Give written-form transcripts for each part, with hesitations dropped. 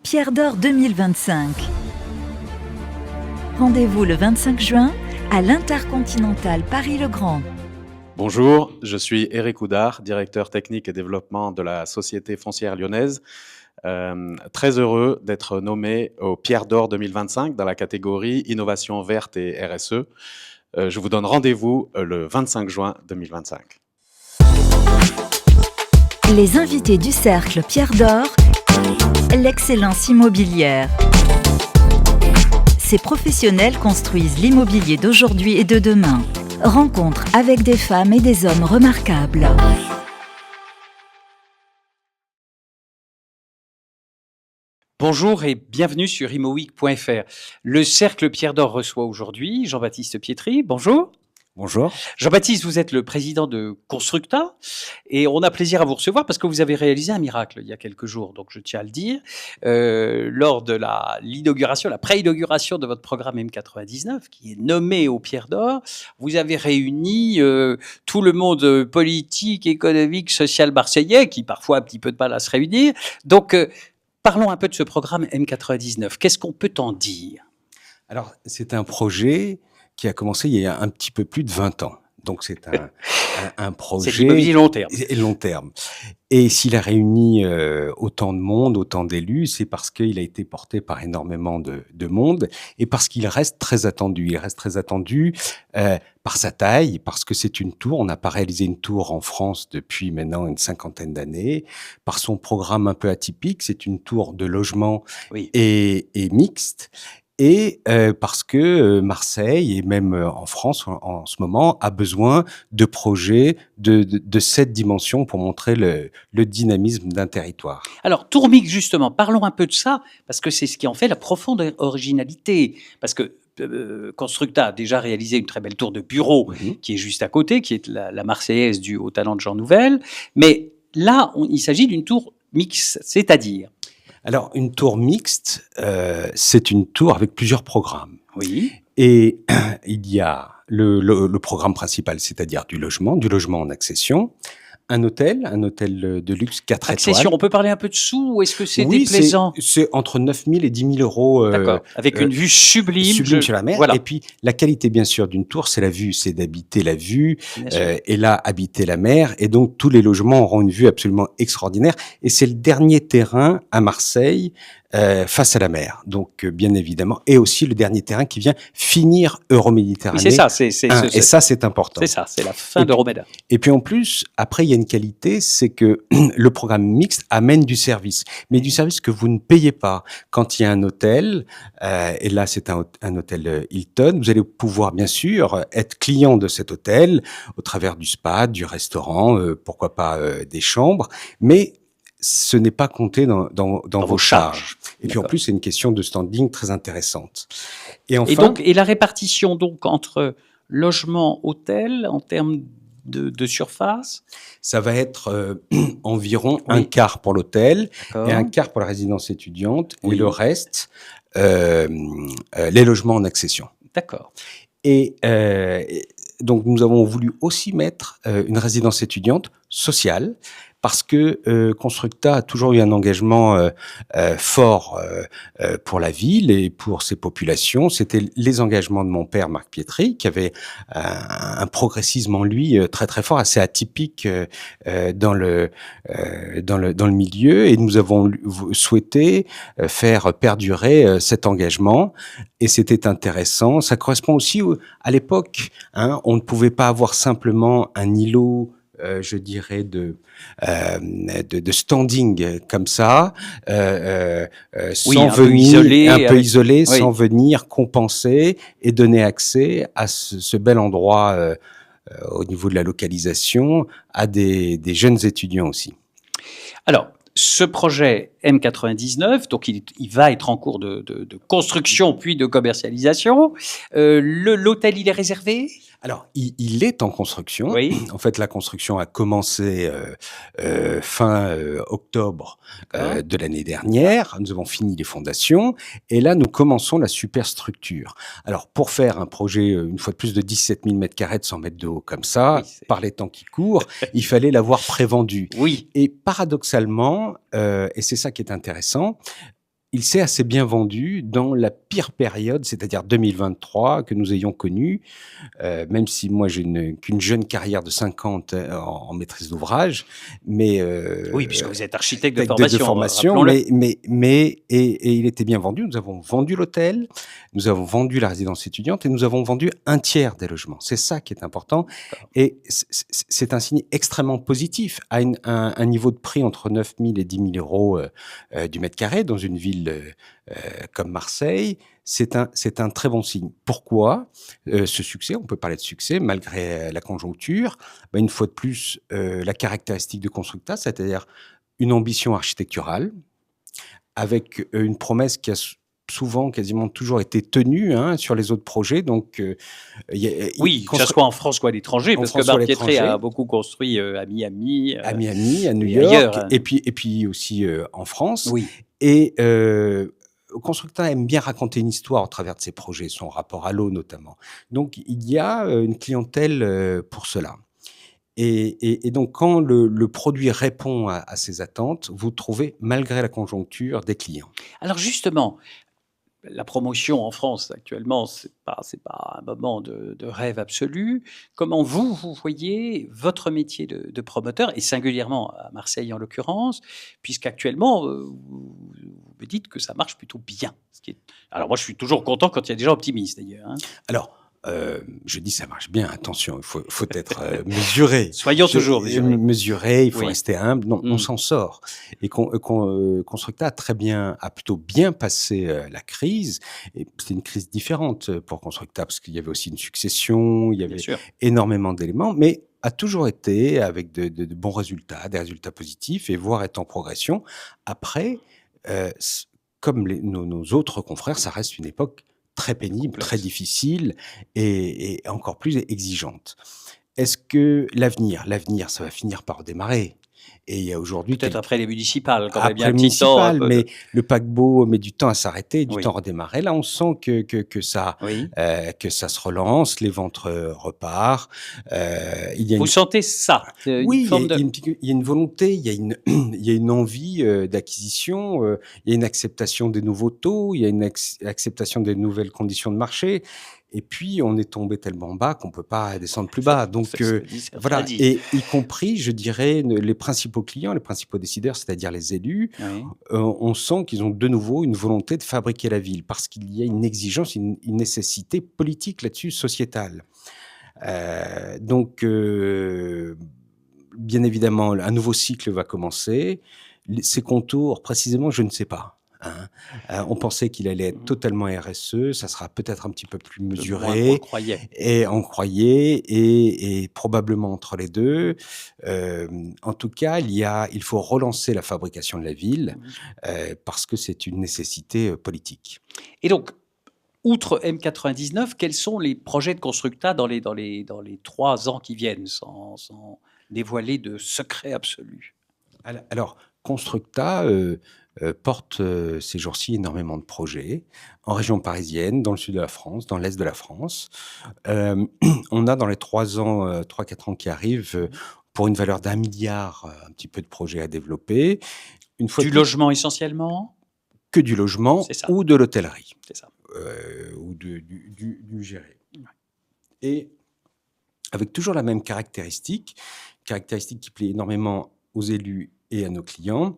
Pierre d'Or 2025. Rendez-vous le 25 juin à l'Intercontinental Paris-le-Grand. Bonjour, je suis Éric Houdard, directeur technique et développement de la Société foncière lyonnaise. Très heureux d'être nommé au Pierre d'Or 2025 dans la catégorie Innovation verte et RSE. Je vous donne rendez-vous le 25 juin 2025. Les invités du Cercle Pierre d'Or, l'excellence immobilière. Ces professionnels construisent l'immobilier d'aujourd'hui et de demain. Rencontre avec des femmes et des hommes remarquables. Bonjour et bienvenue sur imoweek.fr. Le Cercle Pierre d'Or reçoit aujourd'hui Jean-Baptiste Pietri. Bonjour. Bonjour. Jean-Baptiste, vous êtes le président de Constructa et on a plaisir à vous recevoir parce que vous avez réalisé un miracle il y a quelques jours, donc je tiens à le dire. Lors de l'inauguration, la pré-inauguration de votre programme M99, qui est nommé au Pierre d'Or, vous avez réuni tout le monde politique, économique, social marseillais, qui parfois a un petit peu de mal à se réunir. Donc, parlons un peu de ce programme M99. Qu'est-ce qu'on peut en dire ? Alors, c'est un projet qui a commencé il y a un petit peu plus de 20 ans. Donc, c'est un projet... C'est l'immobilier long terme. Long terme. Et s'il a réuni autant de monde, autant d'élus, c'est parce qu'il a été porté par énormément de monde et parce qu'il reste très attendu. Il reste très attendu par sa taille, parce que c'est une tour. On n'a pas réalisé une tour en France depuis maintenant une 50aine d'années. Par son programme un peu atypique, c'est une tour de logement et mixte. Et parce que Marseille, et même en France en ce moment, a besoin de projets de cette dimension pour montrer le dynamisme d'un territoire. Alors, tour mixte, justement, parlons un peu de ça, parce que c'est ce qui en fait la profonde originalité. Parce que Constructa a déjà réalisé une très belle tour de bureau qui est juste à côté, qui est la Marseillaise du haut talent de Jean Nouvel. Mais là, il s'agit d'une tour mixte, c'est-à-dire... Alors, une tour mixte, c'est une tour avec plusieurs programmes. Oui. Et il y a le programme principal, c'est-à-dire du logement en accession, un hôtel de luxe 4 accession, étoiles. On peut parler un peu de sous ou est-ce que c'est oui, déplaisant ? c'est entre 9 000 et 10 000 euros. D'accord, avec une vue sublime. Sur la mer. Voilà. Et puis, la qualité, bien sûr, d'une tour, c'est la vue, c'est d'habiter la vue, et là, habiter la mer. Et donc, tous les logements auront une vue absolument extraordinaire. Et c'est le dernier terrain à Marseille, face à la mer. Donc, bien évidemment. Et aussi le dernier terrain qui vient finir Euroméditerranée. Oui, c'est ça. Et ça, c'est important. C'est ça, c'est la fin d'Euroméda. Et puis, en plus, après, il y a une qualité, c'est que le programme mixte amène du service. Mais du service que vous ne payez pas. Quand il y a un hôtel, et là, c'est un hôtel Hilton, vous allez pouvoir, bien sûr, être client de cet hôtel au travers du spa, du restaurant, pourquoi pas des chambres. Mais ce n'est pas compté dans vos charges. Et puis en plus, c'est une question de standing très intéressante. Et enfin, et la répartition donc entre logement, hôtel, en termes de surface, ça va être environ un quart pour l'hôtel et un quart pour la résidence étudiante et le reste, les logements en accession. D'accord. Et donc, nous avons voulu aussi mettre une résidence étudiante sociale parce que Constructa a toujours eu un engagement fort pour la ville et pour ses populations. C'était les engagements de mon père, Marc Pietri, qui avait un progressisme en lui très très fort, assez atypique dans le milieu. Et nous avons souhaité faire perdurer cet engagement. Et c'était intéressant. Ça correspond aussi à l'époque. On ne pouvait pas avoir simplement un îlot je dirais de standing comme ça, sans venir un peu isolé, sans venir compenser et donner accès à ce bel endroit au niveau de la localisation à des jeunes étudiants aussi. Alors, ce projet M99, donc il va être en cours de construction puis de commercialisation. L'hôtel, il est réservé ? Alors, il est en construction. Oui. En fait, la construction a commencé fin octobre de l'année dernière. Nous avons fini les fondations et là, nous commençons la superstructure. Alors, pour faire un projet, une fois de plus, de 17 000 m² de 100 mètres de haut comme ça, par les temps qui courent, il fallait l'avoir prévendu. Oui. Et paradoxalement, et c'est ça qui est intéressant, il s'est assez bien vendu dans la pire période, c'est-à-dire 2023, que nous ayons connue, même si moi j'ai qu'une jeune carrière de 50 en maîtrise d'ouvrage, mais Oui, puisque vous êtes architecte de de formation, formation, rappelons-le. et il était bien vendu. Nous avons vendu l'hôtel, nous avons vendu la résidence étudiante et nous avons vendu un tiers des logements. C'est ça qui est important et c'est un signe extrêmement positif à un niveau de prix entre 9 000 et 10 000 euros du mètre carré dans une ville comme Marseille. C'est un très bon signe. Pourquoi ce succès? On peut parler de succès malgré la conjoncture. Une fois de plus, la caractéristique de Constructa, c'est-à-dire une ambition architecturale avec une promesse qui a souvent, quasiment toujours été tenue sur les autres projets. Donc, oui, que ce soit en France ou à l'étranger, parce que Marc Pietret a beaucoup construit à Miami, à New et York, ailleurs, hein. et puis aussi en France. Oui. Et Constructa aime bien raconter une histoire au travers de ses projets, son rapport à l'eau notamment. Donc, il y a une clientèle pour cela. Et donc, quand le produit répond à ces attentes, vous trouvez, malgré la conjoncture, des clients. Alors justement, la promotion en France actuellement, c'est pas un moment de rêve absolu. Comment vous voyez votre métier de promoteur, et singulièrement à Marseille en l'occurrence, puisqu'actuellement, vous me dites que ça marche plutôt bien. Alors moi, je suis toujours content quand il y a des gens optimistes d'ailleurs, hein. Alors, je dis ça marche bien, attention, il faut être mesuré. Soyons toujours mesurés, il faut Oui. rester humble. Non, on s'en sort. Et Constructa a plutôt bien passé la crise. Et c'était une crise différente pour Constructa, parce qu'il y avait aussi une succession, il y avait énormément d'éléments, mais a toujours été avec de bons résultats, des résultats positifs, et voire être en progression. Après, comme nos autres confrères, ça reste une époque très pénible, très difficile et encore plus exigeante. Est-ce que l'avenir, ça va finir par redémarrer? Et il y a aujourd'hui peut-être après les municipales, quand même, après municipales, mais le paquebot met du temps à s'arrêter, du temps à redémarrer. Là, on sent que ça se relance, les ventes repartent. Vous sentez ça? Oui, il y a une volonté, il y a une envie d'acquisition, il y a une acceptation des nouveaux taux, il y a une acceptation des nouvelles conditions de marché. Et puis, on est tombé tellement bas qu'on ne peut pas descendre plus bas. Donc, voilà. Et y compris, je dirais, les principaux clients, les principaux décideurs, c'est-à-dire les élus, on sent qu'ils ont de nouveau une volonté de fabriquer la ville parce qu'il y a une exigence, une nécessité politique là-dessus, sociétale. Donc, bien évidemment, un nouveau cycle va commencer. Ses contours, précisément, je ne sais pas. On pensait qu'il allait être totalement RSE, ça sera peut-être un petit peu plus mesuré, on croyait, et probablement entre les deux. En tout cas, il faut relancer la fabrication de la ville parce que c'est une nécessité politique. Et donc, outre M99, quels sont les projets de Constructa dans les 3 ans qui viennent, sans dévoiler de secret absolu? Alors, Constructa porte ces jours-ci énormément de projets en région parisienne, dans le sud de la France, dans l'est de la France. On a dans les 3-4 ans qui arrivent, pour une valeur d'1 milliard, un petit peu de projets à développer. Du logement essentiellement? Que du logement ou de l'hôtellerie. C'est ça. Ou du géré. Et avec toujours la même caractéristique qui plaît énormément aux élus et à nos clients,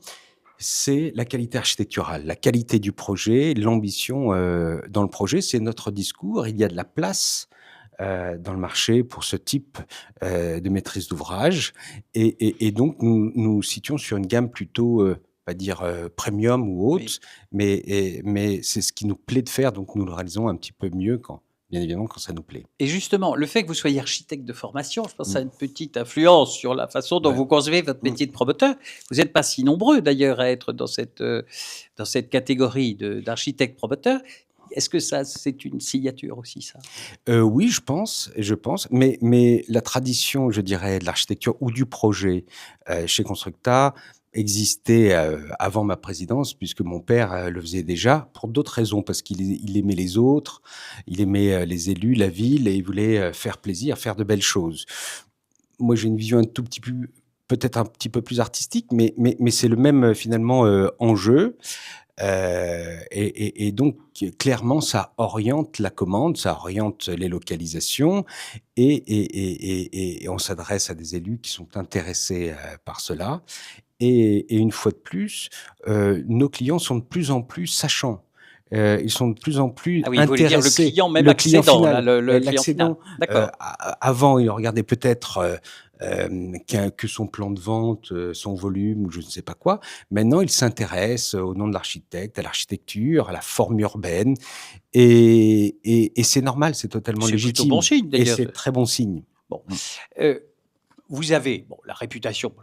c'est la qualité architecturale, la qualité du projet, l'ambition dans le projet. C'est notre discours. Il y a de la place dans le marché pour ce type de maîtrise d'ouvrage. Et donc, nous situons sur une gamme plutôt, pas dire premium ou haute, mais c'est ce qui nous plaît de faire. Donc, nous le réalisons un petit peu mieux bien évidemment, quand ça nous plaît. Et justement, le fait que vous soyez architecte de formation, je pense que ça a une petite influence sur la façon dont vous concevez votre métier de promoteur. Vous n'êtes pas si nombreux, d'ailleurs, à être dans cette catégorie d'architecte promoteur. Est-ce que ça, c'est une signature aussi, ça? Oui, je pense. Mais la tradition, je dirais, de l'architecture ou du projet chez Constructa existait avant ma présidence, puisque mon père le faisait déjà, pour d'autres raisons, parce qu'il aimait les autres, il aimait les élus, la ville, et il voulait faire plaisir, faire de belles choses. Moi, j'ai une vision un tout petit peu, peut-être un petit peu plus artistique, mais c'est le même, finalement, enjeu. Et donc, clairement, ça oriente la commande, ça oriente les localisations et on s'adresse à des élus qui sont intéressés par cela. Et une fois de plus, nos clients sont de plus en plus sachants. Ils sont de plus en plus Ah oui, vous voulez dire le intéressés. client même Le client accédant, final, là, le client l'accédant. final. D'accord. Avant, il regardait peut-être que son plan de vente, son volume ou je ne sais pas quoi. Maintenant, il s'intéresse au nom de l'architecte, à l'architecture, à la forme urbaine. Et c'est normal, c'est totalement C'est plutôt légitime. bon signe, Et d'ailleurs. c'est très bon signe. Bon. Mmh. Vous avez la réputation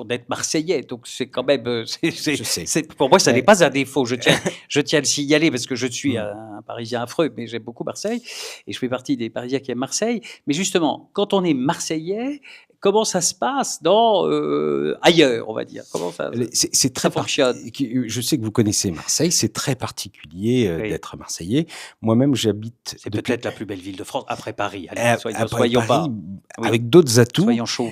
d'être Marseillais, donc c'est quand même, Je sais. pour moi, ça n'est Ouais. pas un défaut. Je tiens à le signaler parce que je suis Mmh. un Parisien affreux, mais j'aime beaucoup Marseille et je fais partie des Parisiens qui aiment Marseille. Mais justement, quand on est Marseillais, comment ça se passe ailleurs, on va dire? Comment ça C'est très fonctionne? Je sais que vous connaissez Marseille, c'est très particulier Oui. d'être Marseillais. Moi-même, j'habite C'est depuis peut-être la plus belle ville de France, après Paris. Allez, après soyons pas, Paris, oui, avec d'autres atouts. soyons chauvins.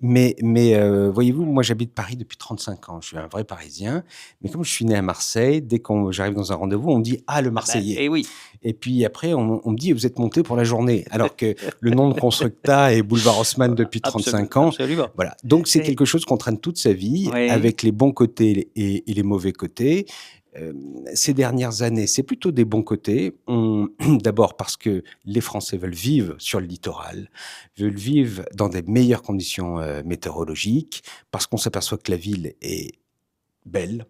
Mais voyez-vous, moi j'habite Paris depuis 35 ans. Je suis un vrai Parisien. Mais comme je suis né à Marseille, dès que j'arrive dans un rendez-vous, on me dit ah le Marseillais. Et oui. Et puis après on me dit vous êtes monté pour la journée, alors que le nom de Constructa est boulevard Haussmann depuis 35 ans. Absolument. Voilà. Donc c'est Et- quelque chose qu'on traîne toute sa vie, Oui. avec les bons côtés et les mauvais côtés. Ces dernières années, c'est plutôt des bons côtés. D'abord parce que les Français veulent vivre sur le littoral, veulent vivre dans des meilleures conditions météorologiques, parce qu'on s'aperçoit que la ville est belle.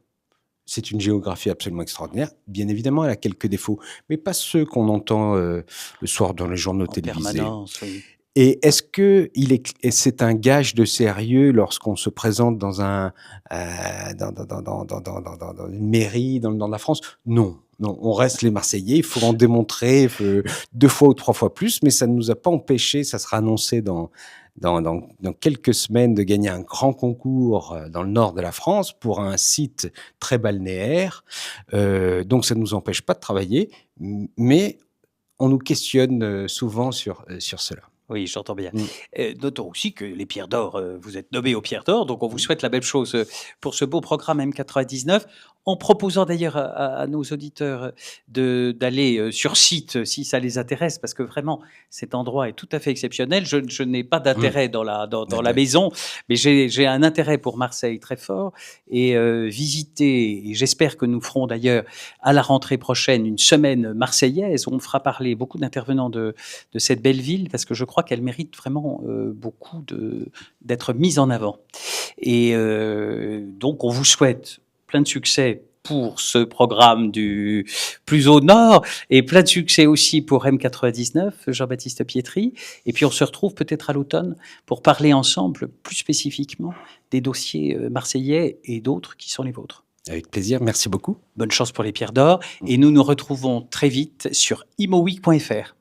C'est une géographie absolument extraordinaire. Bien évidemment, elle a quelques défauts, mais pas ceux qu'on entend le soir dans les journaux En télévisés. permanence, oui. Et est-ce que c'est un gage de sérieux lorsqu'on se présente dans dans une mairie dans la France? Non, non, on reste les Marseillais. Il faut en démontrer 2 fois ou 3 fois plus, mais ça ne nous a pas empêché. Ça sera annoncé dans quelques semaines de gagner un grand concours dans le nord de la France pour un site très balnéaire. Donc ça ne nous empêche pas de travailler, mais on nous questionne souvent sur cela. Oui, j'entends bien. Mmh. Notons aussi que les Pierres d'Or, vous êtes nommés aux Pierres d'Or, donc on vous souhaite la même chose pour ce beau programme M99, en proposant d'ailleurs à nos auditeurs d'aller sur site si ça les intéresse, parce que vraiment cet endroit est tout à fait exceptionnel. Je n'ai pas d'intérêt dans la maison, mais j'ai un intérêt pour Marseille très fort et visiter, et j'espère que nous ferons d'ailleurs à la rentrée prochaine une semaine marseillaise. On fera parler beaucoup d'intervenants de cette belle ville, parce que je crois qu'elle mérite vraiment beaucoup d'être mise en avant. Et donc, on vous souhaite plein de succès pour ce programme du plus au nord et plein de succès aussi pour M99, Jean-Baptiste Pietri. Et puis, on se retrouve peut-être à l'automne pour parler ensemble plus spécifiquement des dossiers marseillais et d'autres qui sont les vôtres. Avec plaisir, merci beaucoup. Bonne chance pour les Pierres d'Or et nous nous retrouvons très vite sur imoweek.fr.